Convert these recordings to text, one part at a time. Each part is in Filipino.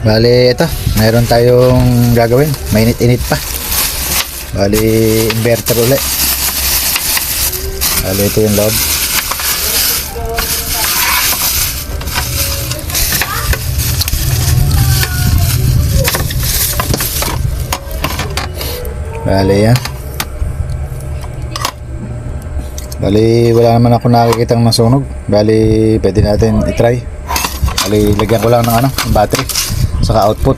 Bali, ito, mayroon tayong gagawin. Mainit-init pa. Bali, inverter ulit. Bali, ito yung loob. Bali, yan. Bali, wala naman ako nakikitang masunog. Bali, pwede natin itry. Bali, lagyan ko lang ng battery saka output.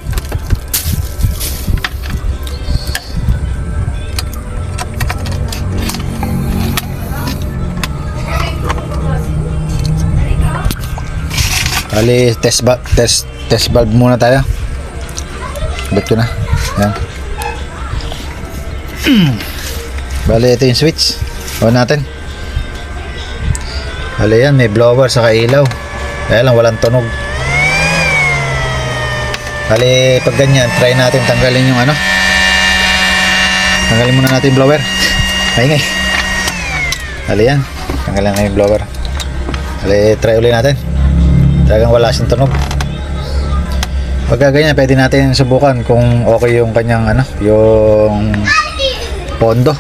Bali, test valve muna tayo. Bet ko na. Yan. Bali, ito yung switch. On natin. Bali, yan, may blower saka ilaw. Kaya lang walang tunog. Bali, pag ganyan, try natin tanggalin yung tanggalin muna natin yung blower. Maingay. Bali, yan, tanggalin na yung blower. Bali, try ulit natin. Talagang wala siyang tunog. Pag ganyan, pwede natin subukan kung okay yung kanyang yung pondo.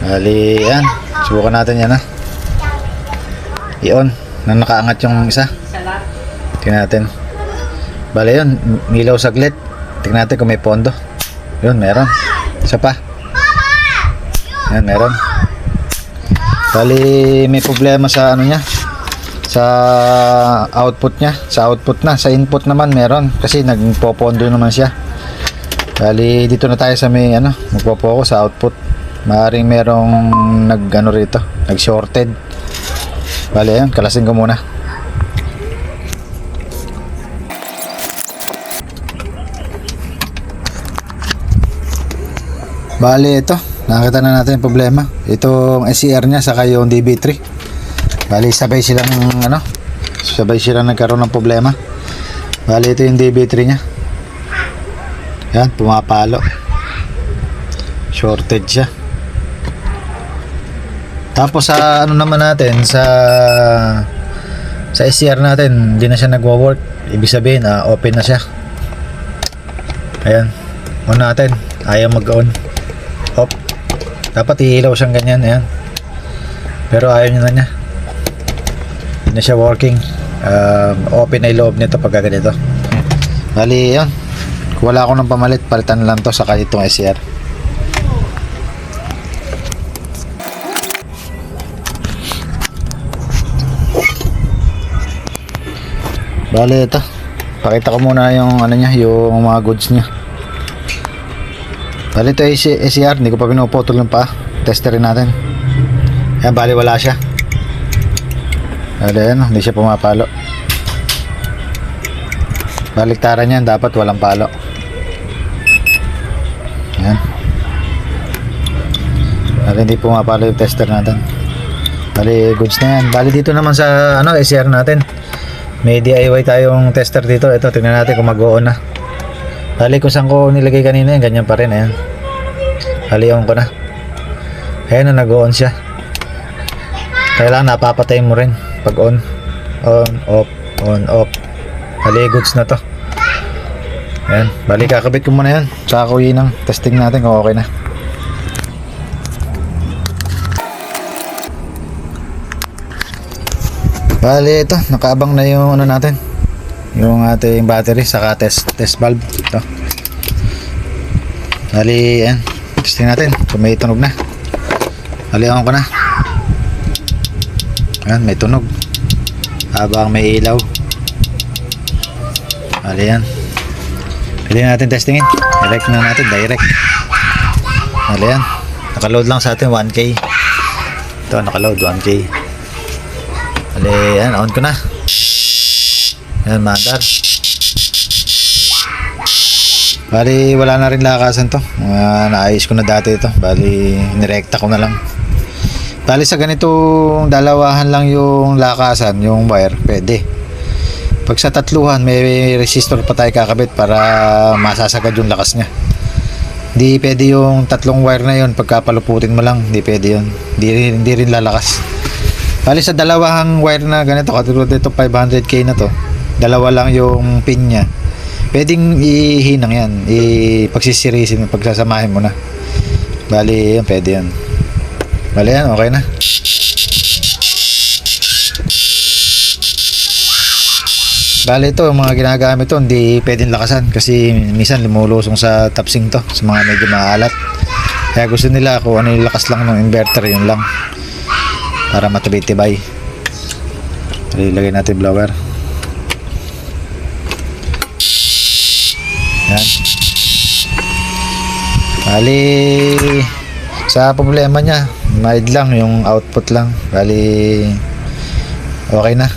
Bali, yan, subukan natin yan i-on na nakaangat yung isa. Tingnan natin. Bali, yun, milaw saglit. Tingnan natin kung may pondo. Yun, meron. Isa pa. Yan, meron. Bali, may problema sa niya, sa output niya. Sa output na, sa input naman meron kasi nagpopondo naman siya. Bali, dito na tayo sa may magpo-focus sa output. Maaaring merong rito, nag-shorted. Bali, yan, kalasin ko muna. Bali, ito, nakita na natin yung problema. Itong SCR niya saka yung DB3. Bali, sabay silang nagkaroon ng problema. Bali, ito yung DB3 niya. Yan, pumapalo. Shorted siya. Tapos sa naman natin, sa SCR natin, hindi na siya nagwo-work. Ibig sabihin, open na siya. Ayan, on natin. Ayaw mag-on. Off. Dapat iilaw siyang ganyan. Ayan. Pero ayaw na niya. Hindi na siya working. Open na yung loob nito pagka ganito. Bali, yan. Kung wala ako ng pamalit, palitan lang to saka itong SCR. Bali, ito. Pakita ko muna yung niya, yung mga goods niya. Bali, ito SCR, hindi ko pa pinuputol yung paa. Testerin natin. Ayan, bali wala siya. Bali, hindi siya pumapalo. Baliktaran yan, dapat walang palo. Ayan. Bali, hindi pumapalo yung tester natin. Bali, goods na yan. Bali, dito naman sa SCR natin, may DIY tayong tester dito. Ito, tingnan natin kung mag-on na. Bali, kung saan ko nilagay kanina yan, ganyan pa rin. Ayan. Bali, on ko na. Ayan na, nag-on siya. Kailangan napapatay mo rin pag on. On, off, on, off. Bali, goods na to. Ayan. Bali, kakabit ko muna yan. Tsaka ko yun ang testing natin kung okay na. Bali, ito, nakaabang na yung natin, yung ating battery saka test valve. Ito. Bali, ayan, testing natin kung may tunog na. Bali, on ko na. Ayan, may tunog habang may ilaw. Bali, yan, pwede natin testingin. Direct na natin, direct. Bali, yan, nakaload lang sa atin 1K. Ito, nakaload 1K. Bali, yan, on ko na. Yan, mandar. Bali, wala na rin lakasan to. Naayos ko na dati ito. Bali, nirekta ko na lang. Bali, sa ganitong dalawahan lang yung lakasan, yung wire, pwede. Pag sa tatluhan, may resistor pa tayo kakabit para masasagad yung lakas niya. Hindi pwede yung tatlong wire na yun, pagkapaluputin mo lang, hindi pwede yun. Hindi rin lalakas. Bali, sa dalawang wire na ganito, katulad ito 500K na to, dalawa lang yung pin niya, pwedeng ihinang yan, pagsisirisin, pagsasamahin mo na. Bali yan, pwede yan. Bali yan, okay na. Bali ito, mga ginagamit to, hindi pwedeng lakasan kasi minsan lumulusong sa tapsing to, sa mga medyo maalat. Kaya gusto nila kung ano yung lakas lang ng inverter, yun lang, para matibay-tibay. Ilagay natin blower. Yan. Bali, sa problema niya, mild lang yung output lang. Bali, okay na.